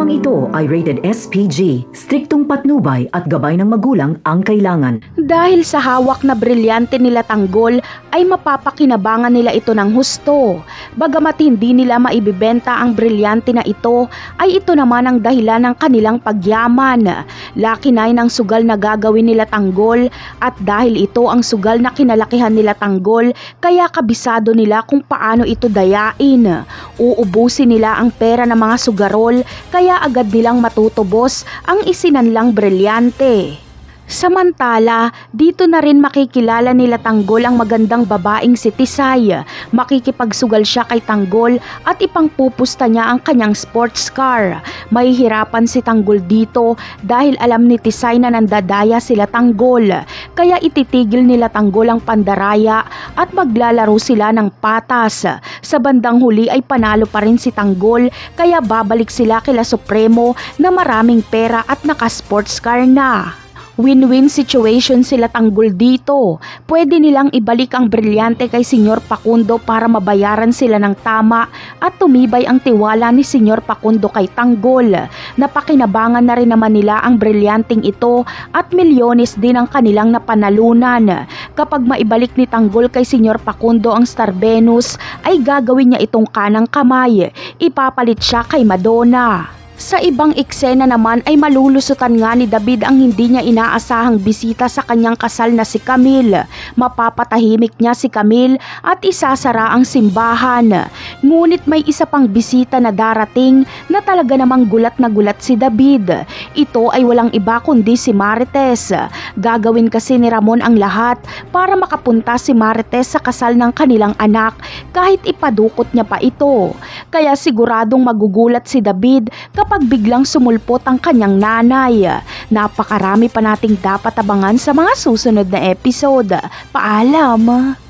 Programang ito ay rated SPG, striktong patnubay at gabay ng magulang ang kailangan. Dahil sa hawak na brilyante nila Tanggol ay mapapakinabangan nila ito ng husto. Bagamat hindi nila maibibenta ang brilyante na ito, ay ito naman ang dahilan ng kanilang pagyaman. Lakinay ng sugal na gagawin nila Tanggol at dahil ito ang sugal na kinalakihan nila Tanggol, kaya kabisado nila kung paano ito dayain. Uubusin nila ang pera ng mga sugarol kaya agad nilang matutubos ang isinanlang brilyante. Samantala, dito na rin makikilala nila Tanggol ang magandang babaeng si Tisay. Makikipagsugal siya kay Tanggol at ipangpupusta niya ang kanyang sports car. Mahihirapan si Tanggol dito dahil alam ni Tisay na nandadaya sila Tanggol. Kaya ititigil nila Tanggol ang pandaraya at maglalaro sila ng patas. Sa bandang huli ay panalo pa rin si Tanggol kaya babalik sila kila Supremo na maraming pera at naka-sports car na. Win-win situation sila Tanggol dito. Pwede nilang ibalik ang brilyante kay Senyor Pakundo para mabayaran sila ng tama at tumibay ang tiwala ni Senyor Pakundo kay Tanggol. Napakinabangan na rin naman nila ang brilyanteng ito at milyones din ang kanilang napanalunan. Kapag maibalik ni Tanggol kay Senyor Pakundo ang Star Venus ay gagawin niya itong kanang kamay. Ipapalit siya kay Madonna. Sa ibang eksena naman ay malulusutan nga ni David ang hindi niya inaasahang bisita sa kanyang kasal na si Camille. Mapapatahimik niya si Camille at isasara ang simbahan. Ngunit may isa pang bisita na darating na talaga namang gulat na gulat si David. Ito ay walang iba kundi si Marites. Gagawin kasi ni Ramon ang lahat para makapunta si Marites sa kasal ng kanilang anak kahit ipadukot niya pa ito. Kaya siguradong magugulat si David kapag biglang sumulpot ang kanyang nanay. Napakarami pa nating dapat abangan sa mga susunod na episode. Paalam!